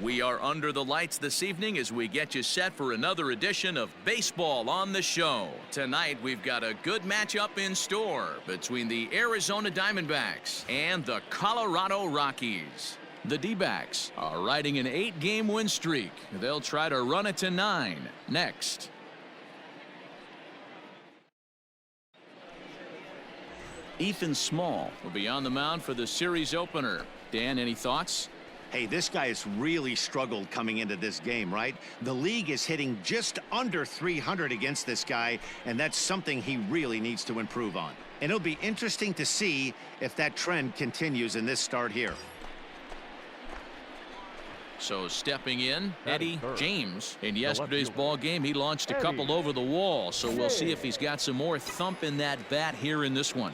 We are under the lights this evening as we get you set for another edition of Baseball on the Show. Tonight, we've got a good matchup in store between the Arizona Diamondbacks and the Colorado Rockies. The D-backs are riding an 8-game win streak. They'll try to run it to 9 next. Ethan Small will be on the mound for the series opener. Dan, any thoughts? Hey, this guy has really struggled coming into this game, right? The league is hitting just under 300 against this guy, and that's something he really needs to improve on. And it'll be interesting to see if that trend continues in this start here. So stepping in, Eddie James. In yesterday's ball game, he launched a couple over the wall, so we'll see if he's got some more thump in that bat here in this one.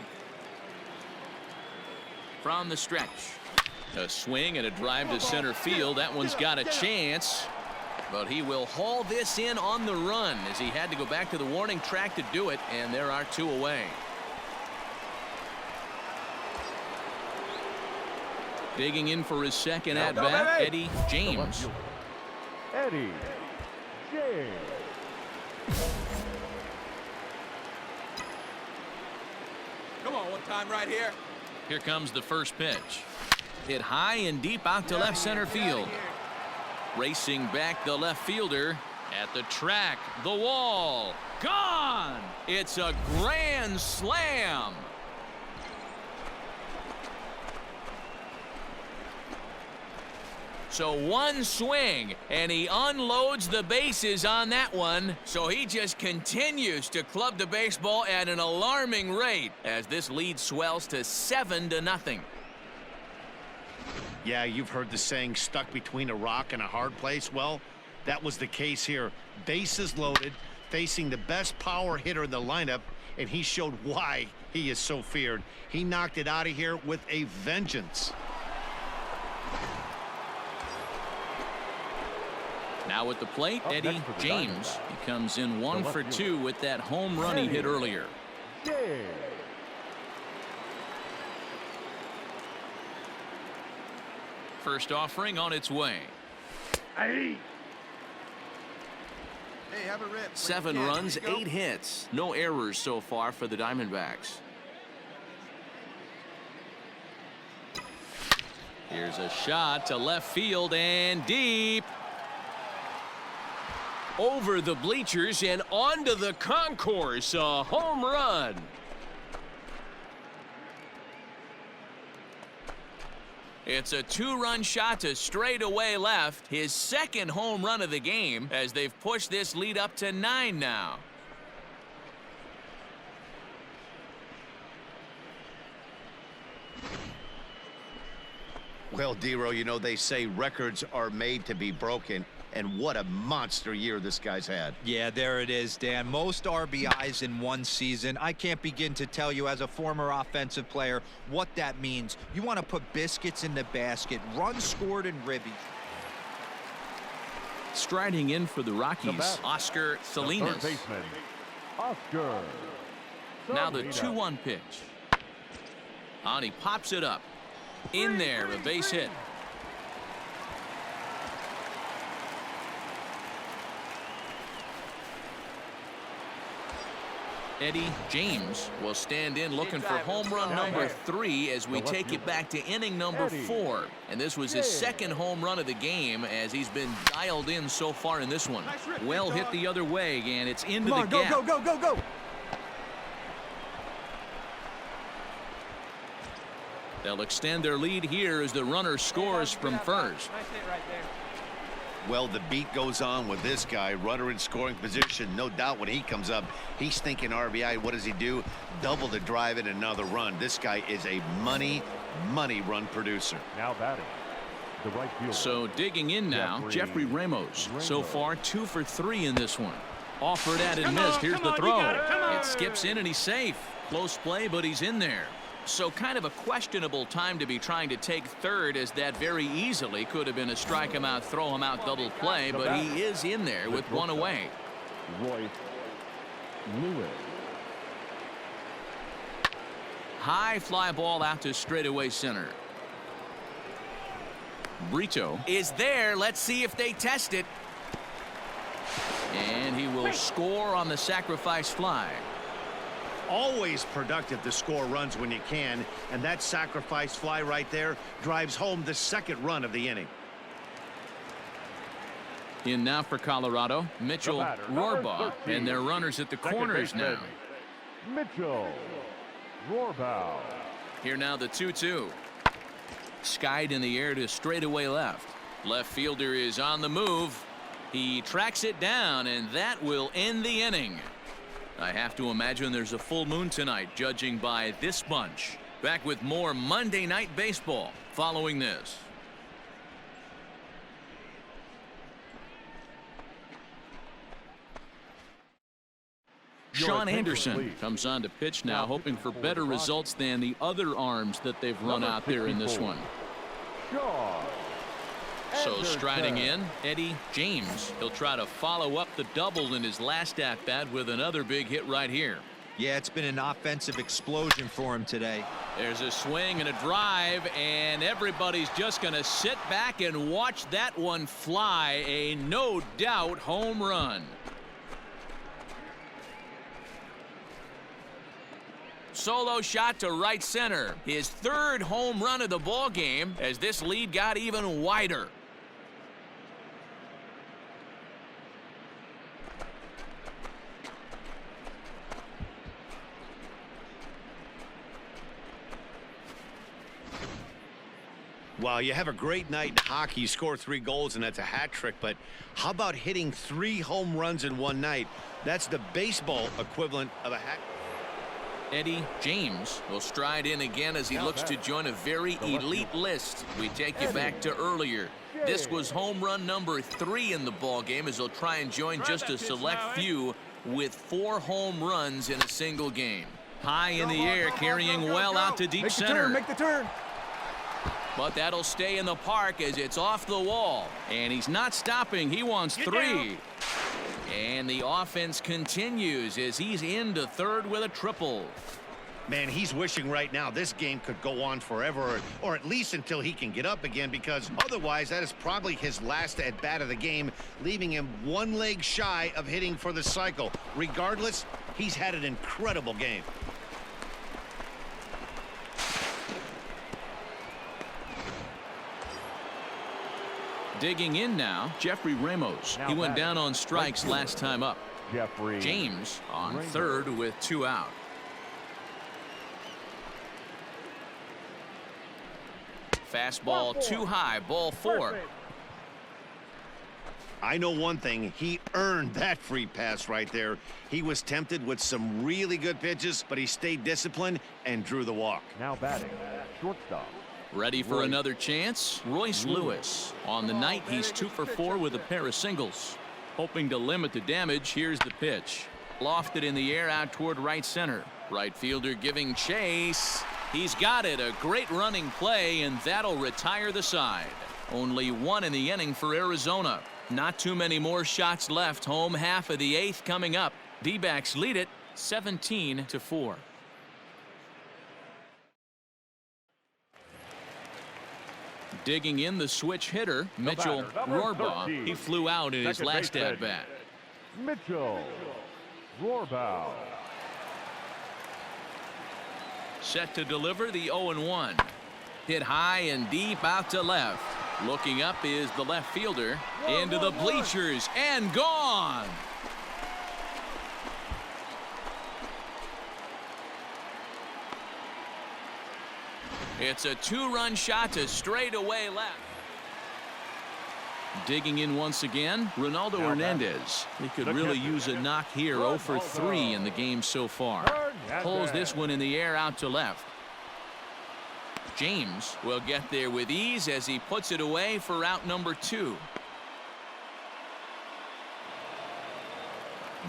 From the stretch. A swing and a drive to center field. That one's got a chance, but he will haul this in on the run as he had to go back to the warning track to do it, and there are 2 away. Digging in for his second at-bat, Eddie James. Eddie James. Come on, one time right here. Here comes the first pitch. Hit high and deep out to left center field. Racing back the left fielder at the track, the wall, gone! It's a grand slam. So one swing, and he unloads the bases on that one. So he just continues to club the baseball at an alarming rate as this lead swells to 7-0. Yeah, you've heard the saying, stuck between a rock and a hard place. Well, that was the case here. Bases loaded, facing the best power hitter in the lineup, and he showed why he is so feared. He knocked it out of here with a vengeance. Now at the plate, Eddie James. He comes in 1 for 2 with that home run he hit earlier. First offering on its way. Hey, have a rip. 7 runs, 8 hits. No errors so far for the Diamondbacks. Here's a shot to left field and deep. Over the bleachers and onto the concourse. A home run. It's a 2-run shot to straightaway left. His second home run of the game as they've pushed this lead up to 9 now. Well, Dero, you know, they say records are made to be broken. And what a monster year this guy's had. Yeah, there it is, Dan. Most RBIs in one season. I can't begin to tell you as a former offensive player what that means. You want to put biscuits in the basket, runs scored and ribby. Striding in for the Rockies, Oscar Salinas. Oscar. Now the 2-1 pitch. And he pops it up. In there, a base hit. Eddie James will stand in looking for home run number 3 as we take it back to inning number 4. And this was his second home run of the game as he's been dialed in so far in this one. Well hit the other way, and it's into the gap. Go. They'll extend their lead here as the runner scores from first. Nice hit right there. Well, the beat goes on with this guy, runner in scoring position. No doubt when he comes up, he's thinking RBI. What does he do? Double the drive and another run. This guy is a money run producer. Now batting, the right fielder. So digging in now, Jeffrey Ramos. So far 2 for 3 in this one. Offered at and missed. Here's the throw. It skips in and he's safe. Close play, but he's in there. So kind of a questionable time to be trying to take third, as that very easily could have been a strike him out, throw him out double play, but he is in there with 1 away. Royce Lewis. High fly ball out to straightaway center. Brito is there. Let's see if they test it. And he will score on the sacrifice fly. Always productive to score runs when you can, and that sacrifice fly right there drives home the second run of the inning. In now for Colorado, Mitchell Rohrbaugh, 13. and their runners at the Second corners baseman, now. Mitchell Rohrbaugh. Here now the 2-2. Skied in the air to straightaway left. Left fielder is on the move. He tracks it down, and that will end the inning. I have to imagine there's a full moon tonight, judging by this bunch. Back with more Monday Night Baseball following this. Sean Anderson comes on to pitch now, hoping for better results than the other arms that they've run out there in this one. So striding in, Eddie James. He'll try to follow up the double in his last at-bat with another big hit right here. Yeah, it's been an offensive explosion for him today. There's a swing and a drive, and everybody's just going to sit back and watch that one fly. A no doubt home run. Solo shot to right center. His third home run of the ball game as this lead got even wider. Well, you have a great night in hockey. You score 3 goals, and that's a hat trick. But how about hitting 3 home runs in one night? That's the baseball equivalent of a hat. Eddie James will stride in again as he looks to join a very elite list. We take you back to earlier. This was home run number 3 in the ball game as he'll try and join just a select few with 4 home runs in a single game. High in the air, carrying well out to deep center. Make the turn. But that'll stay in the park as it's off the wall. And he's not stopping. He wants 3. And the offense continues as he's into third with a triple. Man, he's wishing right now this game could go on forever, or at least until he can get up again, because otherwise that is probably his last at bat of the game, leaving him 1 leg shy of hitting for the cycle. Regardless, he's had an incredible game. Digging in now, Jeffrey Ramos. He went down on strikes last time up. Jeffrey James on third with 2 out. Fastball too high, ball 4. I know one thing, he earned that free pass right there. He was tempted with some really good pitches, but he stayed disciplined and drew the walk. Now batting, shortstop. Ready for another chance? Royce Lewis. On the night, he's 2 for 4 with a pair of singles. Hoping to limit the damage, here's the pitch. Lofted in the air out toward right center. Right fielder giving chase. He's got it. A great running play, and that'll retire the side. Only 1 in the inning for Arizona. Not too many more shots left. Home half of the 8th coming up. D-backs lead it 17-4. Digging in the switch hitter, Mitchell Rohrbaugh. He flew out in his last at-bat. Mitchell Rohrbaugh. Set to deliver the 0-1. Hit high and deep out to left. Looking up is the left fielder. Into the bleachers and gone. It's a 2-run shot to straightaway left. Digging in once again, Ronaldo Hernandez. He could really use a knock here. 0 for 3 in the game so far. Pulls this one in the air out to left. James will get there with ease as he puts it away for out number 2.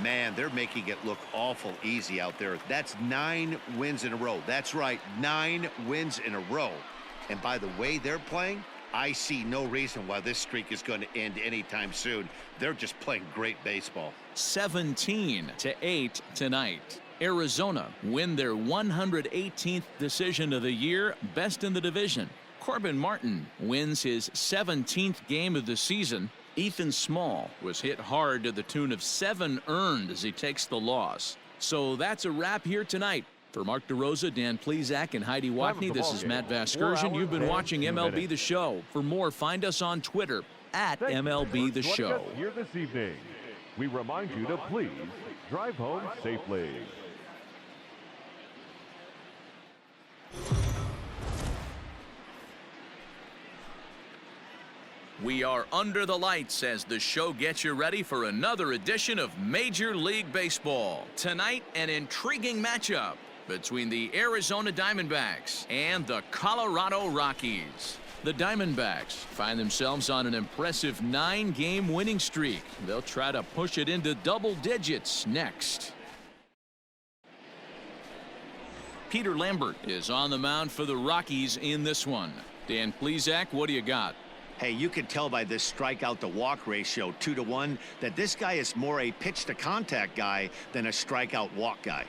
Man, they're making it look awful easy out there. That's 9 wins in a row. That's right, 9 wins in a row. And by the way they're playing, I see no reason why this streak is going to end anytime soon. They're just playing great baseball. 17-8 tonight. Arizona win their 118th decision of the year, best in the division. Corbin Martin wins his 17th game of the season. Ethan Small was hit hard to the tune of 7 earned as he takes the loss. So that's a wrap here tonight. For Mark DeRosa, Dan Plesac, and Heidi Watney, this is Matt Vasgersian. You've been watching MLB The Show. For more, find us on Twitter at MLB The Show. Here this evening, we remind you to please drive home safely. We are under the lights as the show gets you ready for another edition of Major League Baseball. Tonight, an intriguing matchup between the Arizona Diamondbacks and the Colorado Rockies. The Diamondbacks find themselves on an impressive 9-game winning streak. They'll try to push it into double digits next. Peter Lambert is on the mound for the Rockies in this one. Dan Plesac, what do you got? Hey, you can tell by this strikeout to walk ratio 2-to-1 that this guy is more a pitch to contact guy than a strikeout walk guy.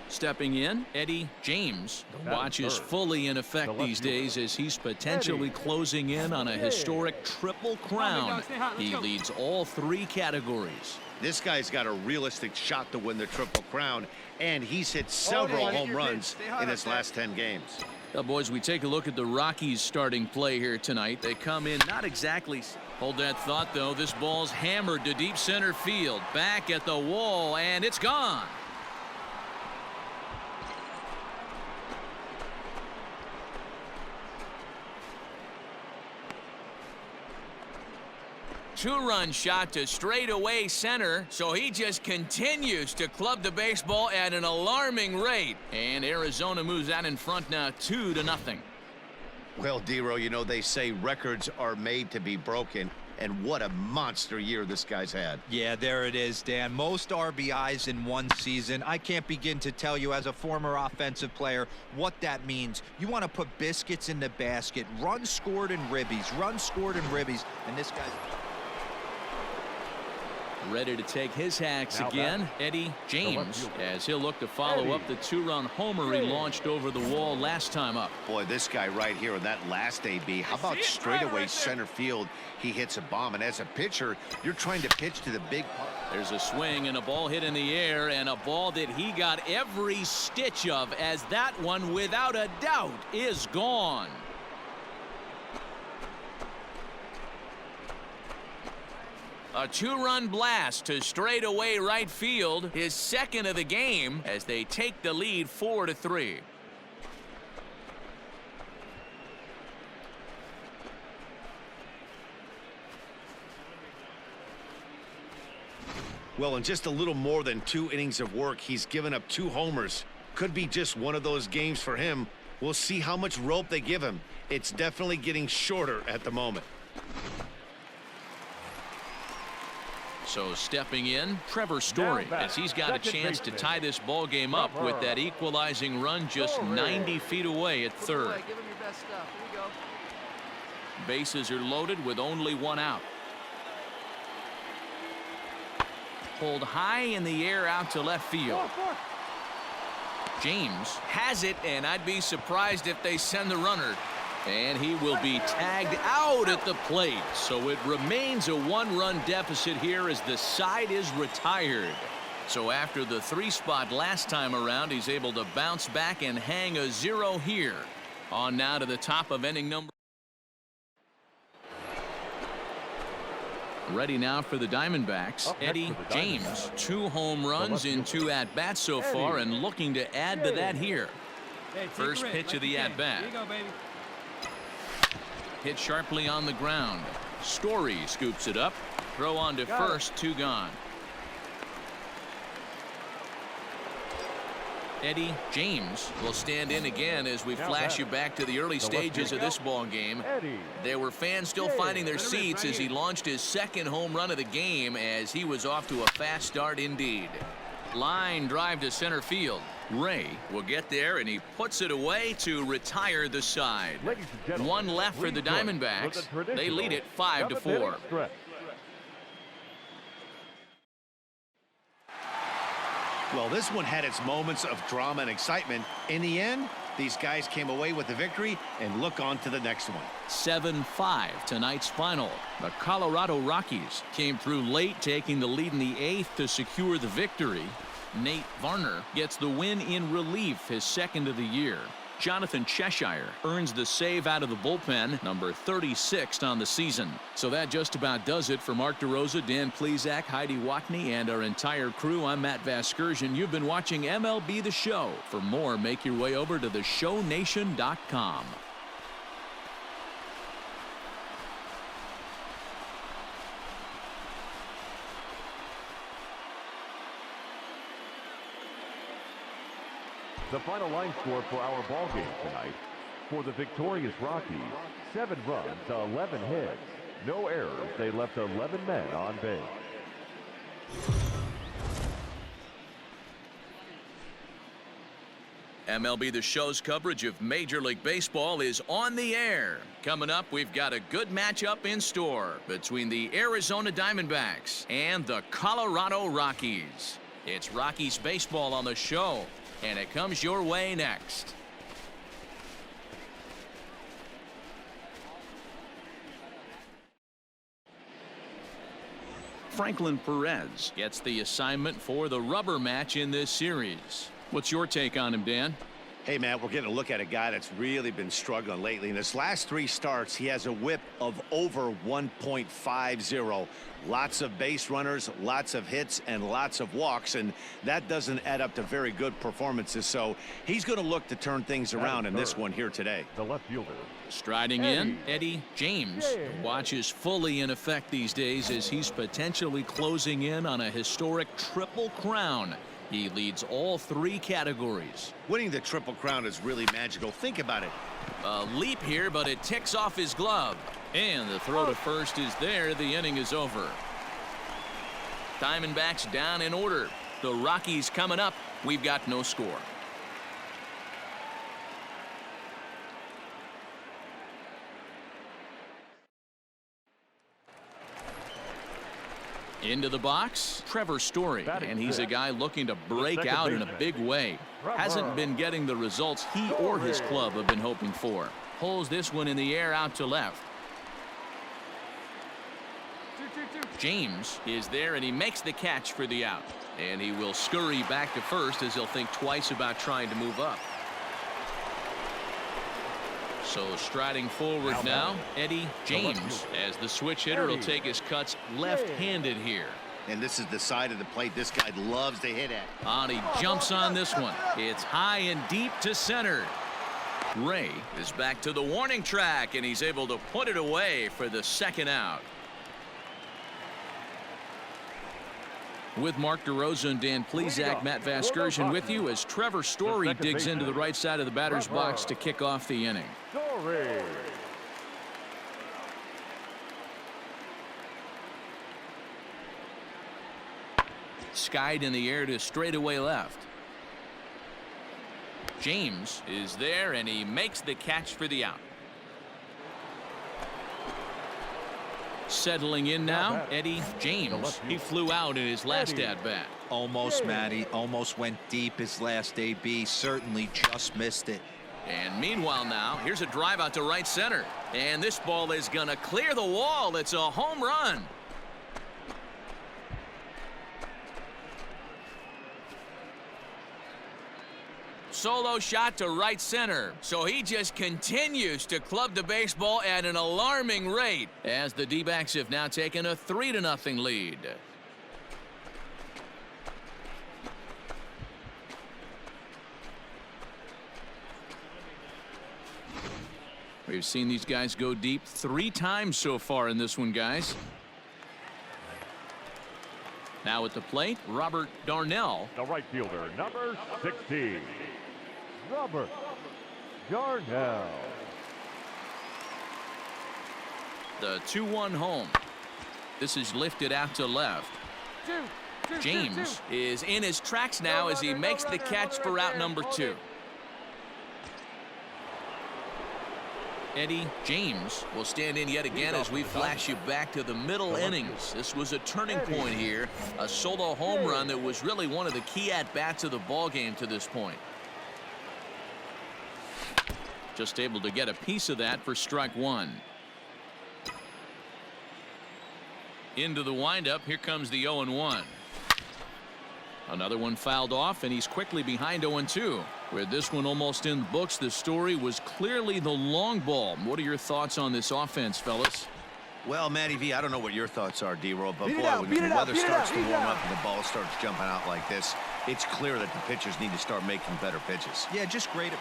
Stepping in, Eddie James. The watch is fully in effect these days as he's potentially closing in on a historic triple crown. He leads all 3 categories. This guy's got a realistic shot to win the Triple Crown, and he's hit several home runs in his last 10 games. Well, boys, we take a look at the Rockies starting play here tonight. They come in not exactly. Hold that thought, though. This ball's hammered to deep center field. Back at the wall, and it's gone. Two-run shot to straightaway center, so he just continues to club the baseball at an alarming rate. And Arizona moves out in front now 2-0. Well, Dero, you know, they say records are made to be broken, and what a monster year this guy's had. Yeah, there it is, Dan. Most RBIs in one season. I can't begin to tell you as a former offensive player what that means. You want to put biscuits in the basket. Runs scored in ribbies. Runs scored in ribbies. And this guy's ready to take his hacks again. Eddie James, as he'll look to follow up the 2-run homer he launched over the wall last time up. Boy, this guy right here in that last AB, how about straightaway center field? He hits a bomb, and as a pitcher, you're trying to pitch to the big. There's a swing and a ball hit in the air, and a ball that he got every stitch of, as that one, without a doubt, is gone. A 2-run blast to straightaway right field, his second of the game, as they take the lead 4-3. Well, in just a little more than 2 innings of work, he's given up 2 homers. Could be just one of those games for him. We'll see how much rope they give him. It's definitely getting shorter at the moment. So stepping in, Trevor Story, as he's got a chance to tie this ball game up with that equalizing run just 90 feet away at third. Give him your best stuff. Here we go. Bases are loaded with only 1 out. Pulled high in the air out to left field. James has it, and I'd be surprised if they send the runner. And he will be tagged out at the plate. So it remains a 1-run deficit here as the side is retired. So after the 3-spot last time around, he's able to bounce back and hang a 0 here. On now to the top of inning number. Ready now for the Diamondbacks, Eddie James. 2 home runs in 2 at-bats so far, and looking to add to that here. First pitch of the at-bat. Here you go, baby. Hit sharply on the ground. Story scoops it up. Throw on to first, 2 gone. Eddie James will stand in again as we flash you back to the early stages of this ball game. There were fans still finding their seats as he launched his 2nd home run of the game, as he was off to a fast start indeed. Line drive to center field. Ray will get there, and he puts it away to retire the side. 1 left for the Diamondbacks. They lead it 5-4. Well, this one had its moments of drama and excitement. In the end, these guys came away with the victory and look on to the next one. 7-5 tonight's final. The Colorado Rockies came through late, taking the lead in the 8th to secure the victory. Nate Varner gets the win in relief, his second of the year. Jonathan Cheshire earns the save out of the bullpen, number 36 on the season. So that just about does it for Mark DeRosa, Dan Plesac, Heidi Watney, and our entire crew. I'm Matt Vasgersian. You've been watching MLB The Show. For more, make your way over to theshownation.com. The final line score for our ball game tonight. For the victorious Rockies, 7 runs, 11 hits, no errors. They left 11 men on base. MLB The Show's coverage of Major League Baseball is on the air. Coming up, we've got a good matchup in store between the Arizona Diamondbacks and the Colorado Rockies. It's Rockies baseball on the show, and it comes your way next. Franklin Perez gets the assignment for the rubber match in this series. What's your take on him, Dan? Hey, Matt, we're getting a look at a guy that's really been struggling lately. In his last 3 starts, he has a whip of over 1.50. Lots of base runners, lots of hits, and lots of walks, and that doesn't add up to very good performances. So he's going to look to turn things around in this one here today. The left fielder. Striding in, Eddie James. The watch is fully in effect these days as he's potentially closing in on a historic triple crown. He leads all 3 categories. Winning the Triple Crown is really magical. Think about it. A leap here, but it ticks off his glove. And the throw to first is there. The inning is over. Diamondbacks down in order. The Rockies coming up. We've got no score. Into the box, Trevor Story, and he's a guy looking to break out in a big way. Hasn't been getting the results he or his club have been hoping for. Pulls this one in the air out to left. James is there, and he makes the catch for the out. And he will scurry back to first as he'll think twice about trying to move up. So striding forward now, Eddie James, as the switch hitter will take his cuts left-handed here. And this is the side of the plate this guy loves to hit at. And he jumps on this one. It's high and deep to center. Ray is back to the warning track, and he's able to put it away for the second out. With Mark DeRosa and Dan Plesac, Matt Vasgersian with you as Trevor Story digs into the right side of the batter's box to kick off the inning. Story. Skied in the air to straightaway left. James is there, and he makes the catch for the out. Settling in now, Eddie James. He flew out in his last at-bat. Almost, Matty. Almost went deep his last AB. Certainly just missed it. And meanwhile now, here's a drive out to right center. And this ball is going to clear the wall. It's a home run. Solo shot to right center. So he just continues to club the baseball at an alarming rate as the D-backs have now taken a 3-0 lead. We've seen these guys go deep 3 times so far in this one, guys. Now at the plate, Robert Darnell. The right fielder, number 16. Robert Darnell. The 2-1 home. This is lifted out to left. James is in his tracks now as he makes the catch for out number 2. Eddie James will stand in yet again as we flash you back to the middle innings. This was a turning point here. A solo home run that was really one of the key at-bats of the ball game to this point. Just able to get a piece of that for strike one. Into the windup. Here comes the 0-1. Another one fouled off, and he's quickly behind 0-2. With this one almost in the books, the story was clearly the long ball. What are your thoughts on this offense, fellas? Well, Matty V, I don't know what your thoughts are, D-Roll, but boy, when the weather starts to warm up and the ball starts jumping out like this, it's clear that the pitchers need to start making better pitches. Yeah, just great.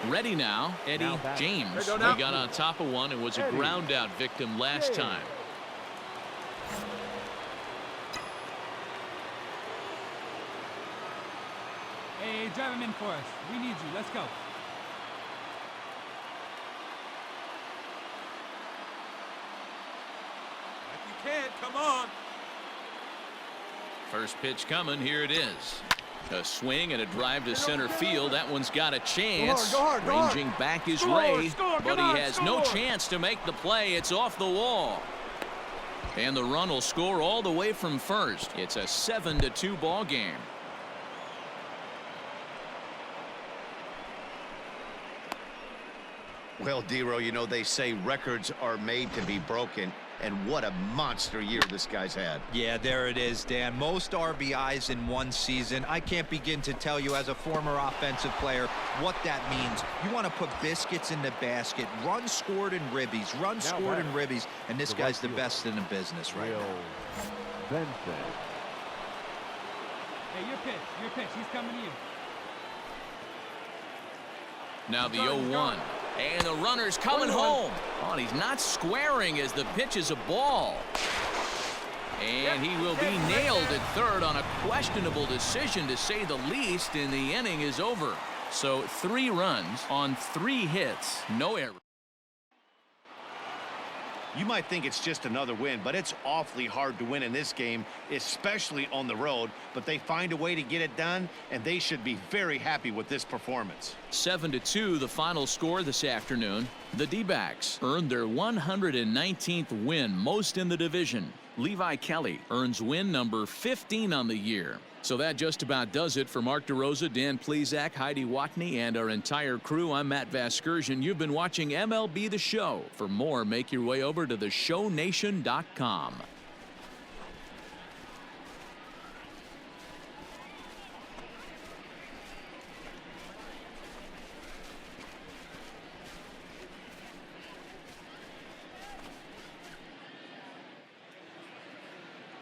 Ready now, Eddie James. He got on top of one and was a ground out victim last time. Hey, drive him in for us. We need you. Let's go. If you can, come on. First pitch coming. Here it is. A swing and a drive to center field. That one's got a chance. Ranging back is Ray, but he has no chance to make the play. It's off the wall. And the run will score all the way from first. It's a 7-2 ball game. Well, D-Roll, you know, they say records are made to be broken, and what a monster year this guy's had. Yeah, there it is, Dan. Most RBIs in one season. I can't begin to tell you as a former offensive player what that means. You want to put biscuits in the basket, runs scored in ribbies, runs scored in ribbies, and this guy's the best in the business right now. Benson. Hey, your pitch. He's coming to you. Now the 0-1. And the runner's coming home. Oh, and he's not squaring as the pitch is a ball. And he will be nailed at third on a questionable decision, to say the least, and the inning is over. So 3 runs on 3 hits, no error. You might think it's just another win, but it's awfully hard to win in this game, especially on the road. But they find a way to get it done, and they should be very happy with this performance. 7-2 the final score this afternoon. The D-backs earned their 119th win, most in the division. Levi Kelly earns win number 15 on the year. So that just about does it for Mark DeRosa, Dan Plesac, Heidi Watney, and our entire crew. I'm Matt Vasgersian. You've been watching MLB The Show. For more, make your way over to theshownation.com.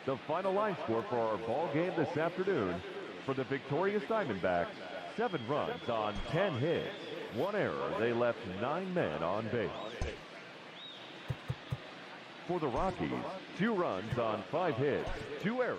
The final line score for our ball game this afternoon: for the victorious Diamondbacks, 7 runs on 10 hits, 1 error. They left 9 men on base. For the Rockies, 2 runs on 5 hits, 2 errors.